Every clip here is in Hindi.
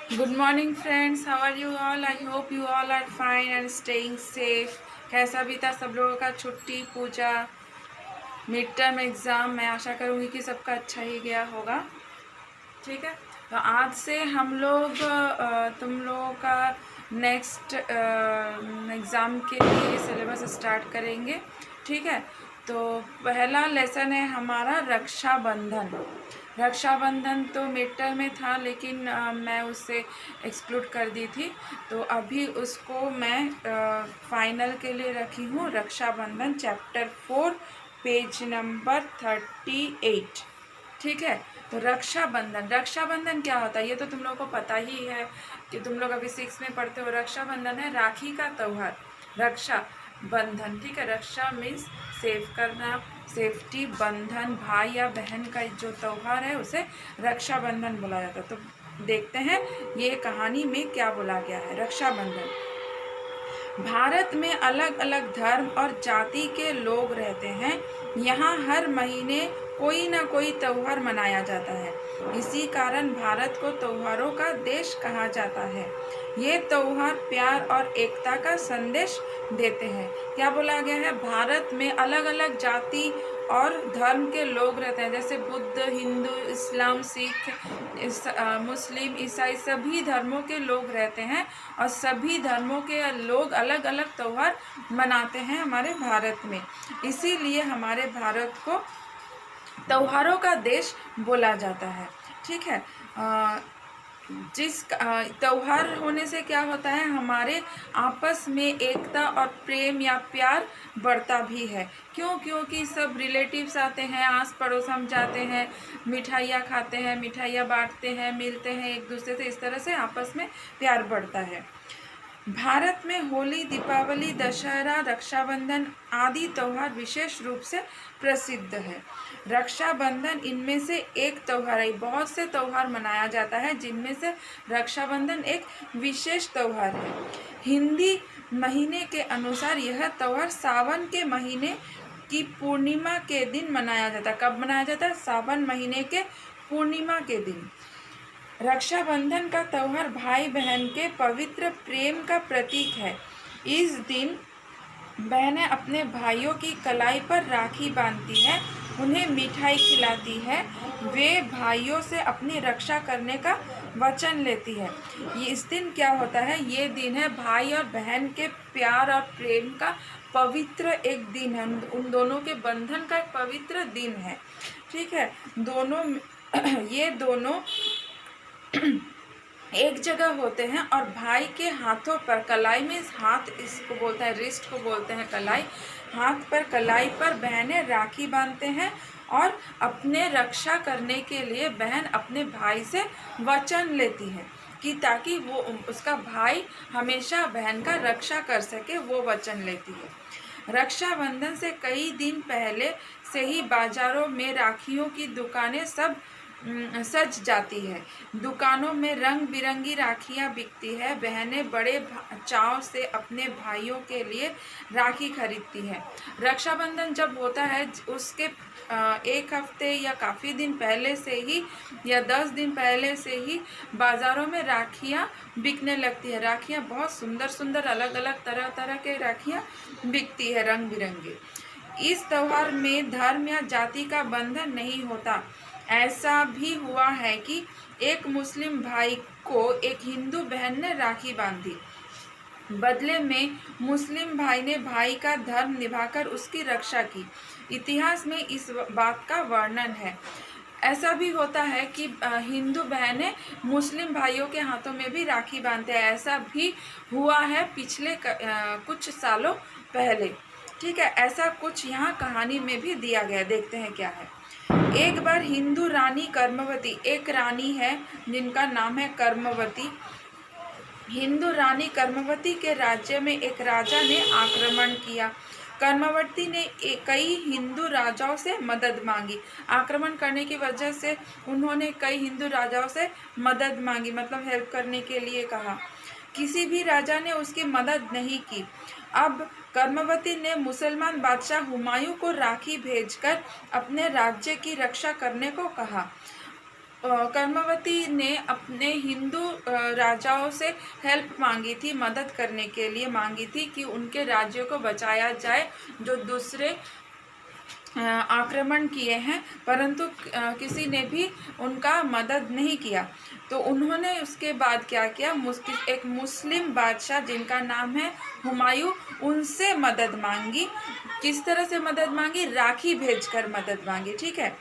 Good morning friends, how are you all? I hope you all are fine and staying safe. कैसा बीता सब लोगों का छुट्टी, पूजा, मिड टर्म एग्ज़ाम? मैं आशा करूँगी कि सबका अच्छा ही गया होगा। ठीक है, तो आज से हम लोग तुम लोगों का नेक्स्ट एग्ज़ाम के लिए सिलेबस स्टार्ट करेंगे। ठीक है, तो पहला लेसन है हमारा रक्षाबंधन। रक्षाबंधन तो मिड टर्म में था, लेकिन मैं उससे एक्सक्लूड कर दी थी, तो अभी उसको मैं फाइनल के लिए रखी हूँ। Rakshabandhan chapter 4 page number 38। ठीक है, तो रक्षाबंधन क्या होता है ये तो तुम लोगों को पता ही है कि तुम लोग अभी 6 में पढ़ते हो। रक्षाबंधन है राखी का त्यौहार, रक्षा बंधन। ठीक है, रक्षा मीन्स सेव करना, सेफ्टी, बंधन भाई या बहन का जो त्यौहार है उसे रक्षाबंधन बोला जाता है। तो देखते हैं ये कहानी में क्या बोला गया है। रक्षाबंधन, भारत में अलग अलग धर्म और जाति के लोग रहते हैं। यहाँ हर महीने कोई ना कोई त्यौहार मनाया जाता है। इसी कारण भारत को त्योहारों का देश कहा जाता है। ये त्यौहार प्यार और एकता का संदेश देते हैं। क्या बोला गया है? भारत में अलग अलग जाति और धर्म के लोग रहते हैं, जैसे बुद्ध, हिंदू, इस्लाम, सिख, मुस्लिम, ईसाई, सभी धर्मों के लोग रहते हैं और सभी धर्मों के लोग अलग अलग त्यौहार मनाते हैं हमारे भारत में। इसीलिए हमारे भारत को त्योहारों का देश बोला जाता है। ठीक है, जिस त्यौहार होने से क्या होता है, हमारे आपस में एकता और प्रेम या प्यार बढ़ता भी है। क्यों? क्योंकि सब रिलेटिव्स आते हैं, आस पड़ोस हम जाते हैं, मिठाइयाँ खाते हैं, मिठाइयाँ बांटते हैं, मिलते हैं एक दूसरे से, इस तरह से आपस में प्यार बढ़ता है। भारत में होली, दीपावली, दशहरा, रक्षाबंधन आदि त्यौहार विशेष रूप से प्रसिद्ध है। रक्षाबंधन इनमें से एक त्यौहार है। बहुत से त्यौहार मनाया जाता है, जिनमें से रक्षाबंधन एक विशेष त्यौहार है। हिंदी महीने के अनुसार यह त्यौहार सावन के महीने की पूर्णिमा के दिन मनाया जाता है। कब मनाया जाता है? सावन महीने के पूर्णिमा के दिन। रक्षाबंधन का त्यौहार भाई बहन के पवित्र प्रेम का प्रतीक है। इस दिन बहनें अपने भाइयों की कलाई पर राखी बांधती हैं, उन्हें मिठाई खिलाती है, वे भाइयों से अपनी रक्षा करने का वचन लेती है। ये इस दिन क्या होता है? ये दिन है भाई और बहन के प्यार और प्रेम का पवित्र एक दिन है, उन दोनों के बंधन का एक पवित्र दिन है। ठीक है, दोनों ये दोनों एक जगह होते हैं और भाई के हाथों पर, कलाई में हाथ इसको बोलते हैं, रिस्ट को बोलते हैं कलाई, हाथ पर, कलाई पर बहनें राखी बांधते हैं और अपने रक्षा करने के लिए बहन अपने भाई से वचन लेती है कि ताकि वो उसका भाई हमेशा बहन का रक्षा कर सके, वो वचन लेती है। रक्षाबंधन से कई दिन पहले से ही बाजारों में राखियों की दुकानें सब सज जाती है। दुकानों में रंग बिरंगी राखियां बिकती है। बहनें बड़े चाव से अपने भाइयों के लिए राखी खरीदती है। रक्षाबंधन जब होता है उसके एक हफ्ते या काफ़ी दिन पहले से ही या 10 दिन पहले से ही बाज़ारों में राखियां बिकने लगती है। राखियां बहुत सुंदर सुंदर, अलग अलग तरह तरह के राखियां बिकती है, रंग बिरंगी। इस त्यौहार में धर्म या जाति का बंधन नहीं होता। ऐसा भी हुआ है कि एक मुस्लिम भाई को एक हिंदू बहन ने राखी बांधी। बदले में मुस्लिम भाई ने भाई का धर्म निभाकर उसकी रक्षा की। इतिहास में इस बात का वर्णन है। ऐसा भी होता है कि हिंदू बहनें मुस्लिम भाइयों के हाथों में भी राखी बांधते हैं। ऐसा भी हुआ है पिछले कुछ सालों पहले। ठीक है, ऐसा कुछ यहाँ कहानी में भी दिया गया। देखते हैं क्या है। एक बार हिंदू रानी कर्मवती, एक रानी है जिनका नाम है कर्मवती। हिंदू रानी कर्मवती के राज्य में एक राजा ने आक्रमण किया। कर्मवती ने कई हिंदू राजाओं से मदद मांगी। आक्रमण करने की वजह से उन्होंने कई हिंदू राजाओं से मदद मांगी, मतलब हेल्प करने के लिए कहा। किसी भी राजा ने उसकी मदद नहीं की। अब कर्मवती ने मुसलमान बादशाह हुमायूं को राखी भेजकर अपने राज्य की रक्षा करने को कहा। कर्मवती ने अपने हिंदू राजाओं से हेल्प मांगी थी, मदद करने के लिए मांगी थी कि उनके राज्यों को बचाया जाए जो दूसरे आक्रमण किए हैं, परंतु किसी ने भी उनका मदद नहीं किया। तो उन्होंने उसके बाद क्या किया, एक मुस्लिम बादशाह जिनका नाम है हुमायूं, उनसे मदद मांगी। किस तरह से मदद मांगी? राखी भेजकर मदद मांगी। ठीक है,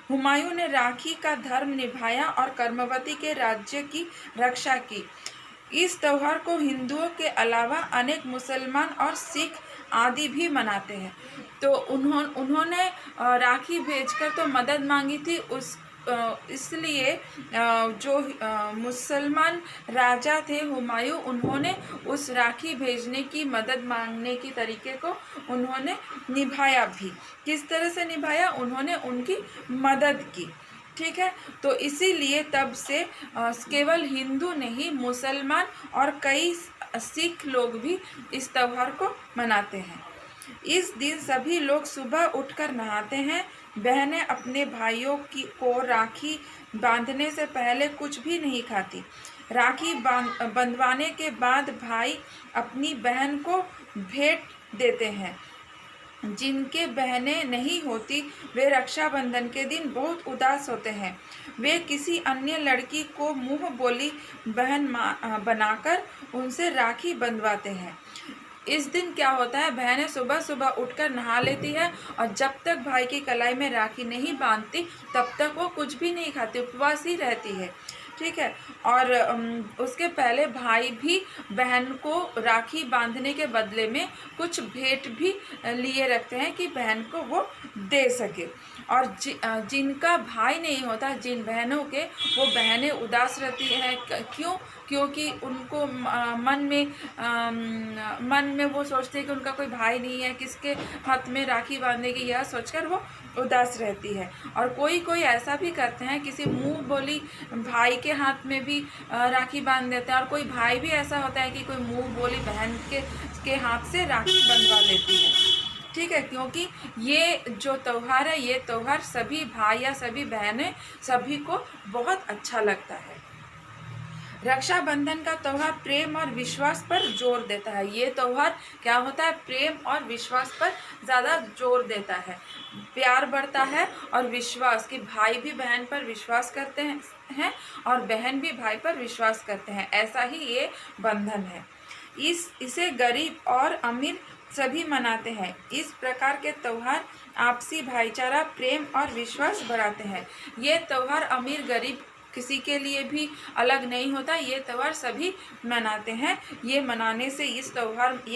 हुमायूं ने राखी का धर्म निभाया और कर्मवती के राज्य की रक्षा की। इस त्योहार को हिंदुओं के अलावा अनेक मुसलमान और सिख आदि भी मनाते हैं। तो उन्होंने राखी भेजकर तो मदद मांगी थी, इसलिए जो मुसलमान राजा थे हुमायूं, उन्होंने उस राखी भेजने की, मदद मांगने की तरीके को उन्होंने निभाया भी। किस तरह से निभाया? उन्होंने उनकी मदद की। ठीक है, तो इसीलिए तब से केवल हिंदू नहीं, मुसलमान और कई सिख लोग भी इस त्योहार को मनाते हैं। इस दिन सभी लोग सुबह उठकर नहाते हैं। बहनें अपने भाइयों को राखी बांधने से पहले कुछ भी नहीं खाती। राखी बंधवाने के बाद भाई अपनी बहन को भेंट देते हैं। जिनके बहनें नहीं होती वे रक्षाबंधन के दिन बहुत उदास होते हैं। वे किसी अन्य लड़की को मुंह बोली बहन बनाकर उनसे राखी बंधवाते हैं। इस दिन क्या होता है, बहनें सुबह सुबह उठकर नहा लेती है और जब तक भाई की कलाई में राखी नहीं बांधती तब तक वो कुछ भी नहीं खाती, उपवास ही रहती है। ठीक है, और उसके पहले भाई भी बहन को राखी बांधने के बदले में कुछ भेंट भी लिए रखते हैं कि बहन को वो दे सके। और जिनका भाई नहीं होता, जिन बहनों के, वो बहनें उदास रहती हैं। क्यों? क्योंकि उनको मन में वो सोचते हैं कि उनका कोई भाई नहीं है, किसके हाथ में राखी बांधेगी, यह सोचकर वो उदास रहती है। और कोई कोई ऐसा भी करते हैं, किसी मुंह बोली भाई के हाथ में भी राखी बांध देते हैं। और कोई भाई भी ऐसा होता है कि कोई मुंह बोली बहन के हाथ से राखी बंधवा लेती है। ठीक है, क्योंकि ये जो त्यौहार है, ये त्यौहार सभी भाई या सभी बहनें सभी को बहुत अच्छा लगता है। रक्षाबंधन का त्यौहार प्रेम और विश्वास पर जोर देता है। ये त्यौहार क्या होता है? प्रेम और विश्वास पर ज़्यादा जोर देता है। प्यार बढ़ता है और विश्वास, कि भाई भी बहन पर विश्वास करते हैं और बहन भी भाई पर विश्वास करते हैं। ऐसा ही ये बंधन है। इसे गरीब और अमीर सभी मनाते हैं। इस प्रकार के त्यौहार आपसी भाईचारा, प्रेम और विश्वास बढ़ाते हैं। ये त्यौहार अमीर गरीब किसी के लिए भी अलग नहीं होता, ये त्यौहार सभी मनाते हैं। ये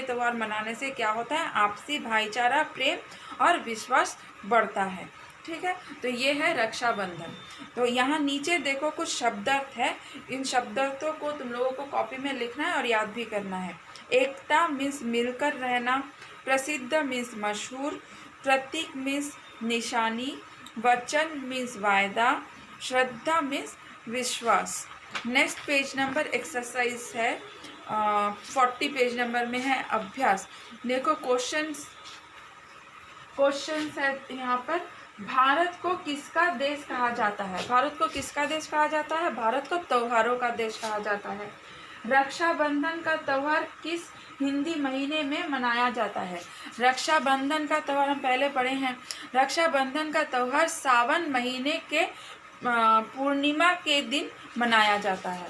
त्यौहार मनाने से क्या होता है? आपसी भाईचारा, प्रेम और विश्वास बढ़ता है। ठीक है, तो ये है रक्षाबंधन। तो यहाँ नीचे देखो कुछ शब्दार्थ है, इन शब्दार्थों को तुम लोगों को कॉपी में लिखना है और याद भी करना है। एकता मीन्स मिलकर रहना, प्रसिद्ध मीन्स मशहूर, प्रतीक मीन्स निशानी, वचन मीन्स वायदा, श्रद्धा मीन्स विश्वास। नेक्स्ट पेज नंबर एक्सरसाइज है 40 पेज नंबर में है अभ्यास। देखो क्वेश्चंस है यहाँ पर। भारत को किसका देश कहा जाता है? भारत को किसका देश कहा जाता है? भारत को त्योहारों का देश कहा जाता है। रक्षाबंधन का त्यौहार किस हिंदी महीने में मनाया जाता है? रक्षाबंधन का त्यौहार हम पहले पढ़े हैं। रक्षाबंधन का त्यौहार सावन महीने के पूर्णिमा के दिन मनाया जाता है।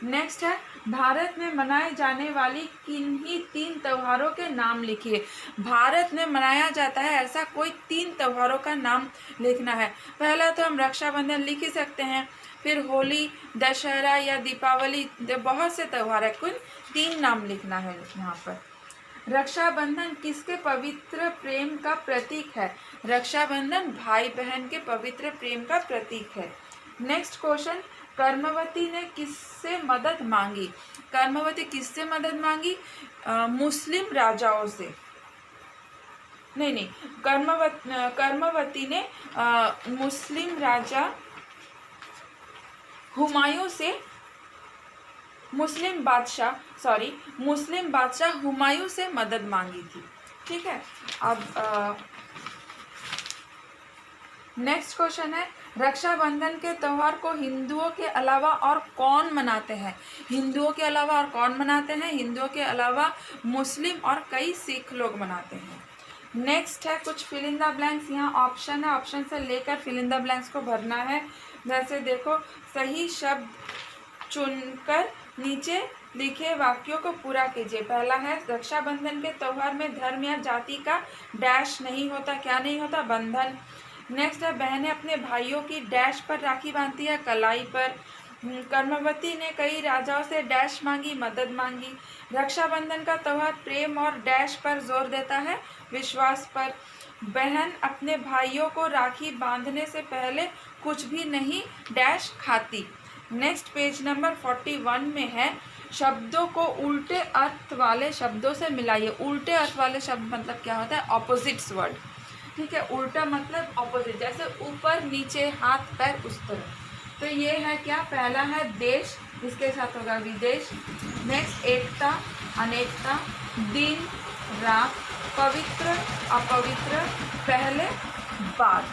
नेक्स्ट है, भारत में मनाए जाने वाली किन्हीं 3 त्योहारों के नाम लिखिए। भारत में मनाया जाता है ऐसा कोई 3 त्योहारों का नाम लिखना है। पहला तो हम रक्षाबंधन लिख ही सकते हैं, फिर होली, दशहरा या दीपावली, बहुत से त्यौहार है, कुल 3 नाम लिखना है यहाँ पर। रक्षाबंधन किसके पवित्र प्रेम का प्रतीक है? रक्षाबंधन भाई बहन के पवित्र प्रेम का प्रतीक है। नेक्स्ट क्वेश्चन, कर्मवती ने किससे मदद मांगी? कर्मवती किससे मदद मांगी? मुस्लिम राजाओं से। नहीं, कर्मवती ने मुस्लिम राजा हुमायूं से, मुस्लिम बादशाह हुमायूं से मदद मांगी थी। ठीक है, अब नेक्स्ट क्वेश्चन है, रक्षाबंधन के त्यौहार को हिंदुओं के अलावा और कौन मनाते हैं? हिंदुओं के अलावा और कौन मनाते हैं? हिंदुओं के अलावा मुस्लिम और कई सिख लोग मनाते हैं। नेक्स्ट है कुछ फिल इन द ब्लैंक्स। यहाँ ऑप्शन है, ऑप्शन से लेकर फिल इन द ब्लैंक्स को भरना है। जैसे देखो, सही शब्द चुनकर नीचे लिखे वाक्यों को पूरा कीजिए। पहला है, रक्षाबंधन के त्यौहार में धर्म या जाति का डैश नहीं होता। क्या नहीं होता? बंधन। नेक्स्ट है, बहनें अपने भाइयों की डैश पर राखी बांधती है, कलाई पर। कर्मवती ने कई राजाओं से डैश मांगी, मदद मांगी। रक्षाबंधन का त्यौहार प्रेम और डैश पर जोर देता है, विश्वास पर। बहन अपने भाइयों को राखी बांधने से पहले कुछ भी नहीं डैश खाती। नेक्स्ट पेज नंबर 41 में है, शब्दों को उल्टे अर्थ वाले शब्दों से मिलाइए। उल्टे अर्थ वाले शब्द मतलब क्या होता है? Opposites word. ठीक है, उल्टा मतलब ऑपोजिट, जैसे ऊपर नीचे हाथ पैर उस तरह। तो ये है क्या? पहला है देश, इसके साथ होगा विदेश। नेक्स्ट एकता, अनेकता। दिन, रात। पवित्र, अपवित्र, पहले, बाद।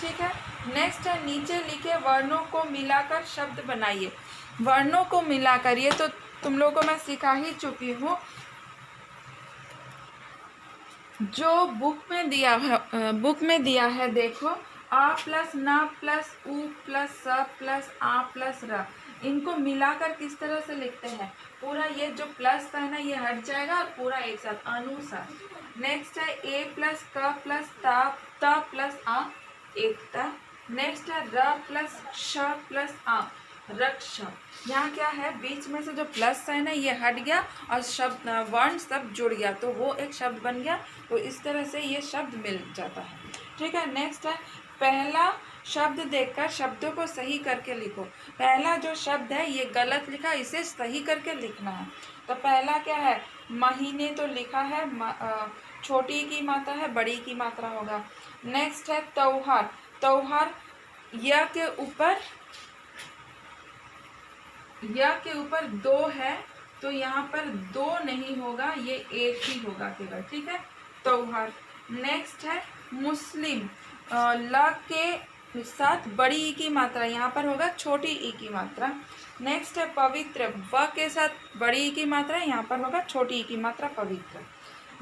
ठीक है। नेक्स्ट है, नीचे लिखे वर्णों को मिलाकर शब्द बनाइए। वर्णों को मिलाकर, ये तो तुम लोगों को मैं सिखा ही चुकी हूँ। जो बुक में दिया है देखो, आ प्लस ना प्लस उ प्लस स प्लस आ प्लस र, इनको मिलाकर किस तरह से लिखते हैं? पूरा ये जो प्लस है ना, ये हट जाएगा और पूरा एक साथ, अनुसार। नेक्स्ट है, ए प्लस क प्लस त प्लस आ, एकता। नेक्स्ट है, र प्लस श प्लस आ, रक्षा। यहाँ क्या है? बीच में से जो प्लस है ना, ये हट गया और शब्द वर्ण सब जुड़ गया, तो वो एक शब्द बन गया। तो इस तरह से ये शब्द मिल जाता है। ठीक है। नेक्स्ट है, पहला शब्द देखकर शब्दों को सही करके लिखो। पहला जो शब्द है ये गलत लिखा, इसे सही करके लिखना है। तो पहला क्या है? महीने तो लिखा है, छोटी की मात्रा है, बड़ी की मात्रा होगा। नेक्स्ट है त्यौहार। त्यौहार य के ऊपर दो है, तो यहाँ पर दो नहीं होगा, ये एक ही होगा केवल। ठीक है, त्यौहार। नेक्स्ट है मुस्लिम, ल के साथ बड़ी ई की मात्रा, यहाँ पर होगा छोटी ई की मात्रा। नेक्स्ट है पवित्र, व के साथ बड़ी ई की मात्रा, यहाँ पर होगा छोटी ई की मात्रा, पवित्र।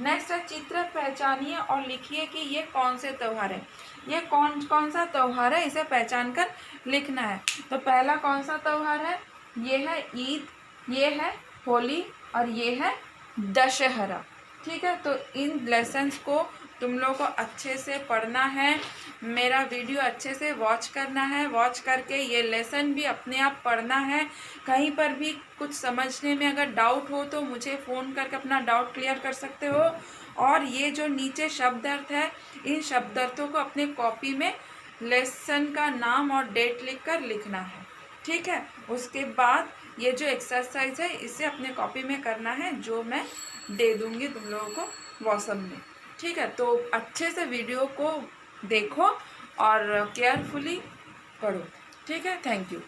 नेक्स्ट है चित्र, पहचानिए और लिखिए कि ये कौन से त्यौहार है। ये कौन सा त्यौहार है, इसे पहचान कर लिखना है। तो पहला कौन सा त्यौहार है? ये है ईद, ये है होली और ये है दशहरा। ठीक है, तो इन लेसन्स को तुम लोगों को अच्छे से पढ़ना है, मेरा वीडियो अच्छे से वॉच करना है। वॉच करके ये लेसन भी अपने आप पढ़ना है। कहीं पर भी कुछ समझने में अगर डाउट हो तो मुझे फ़ोन करके अपना डाउट क्लियर कर सकते हो। और ये जो नीचे शब्दार्थ है, इन शब्दार्थों को अपने कॉपी में लेसन का नाम और डेट लिखकर लिखना है। ठीक है, उसके बाद ये जो एक्सरसाइज है इसे अपने कॉपी में करना है, जो मैं दे दूँगी तुम लोगों को व्हाट्सएप में। ठीक है, तो अच्छे से वीडियो को देखो और केयरफुली पढ़ो। ठीक है, थैंक यू।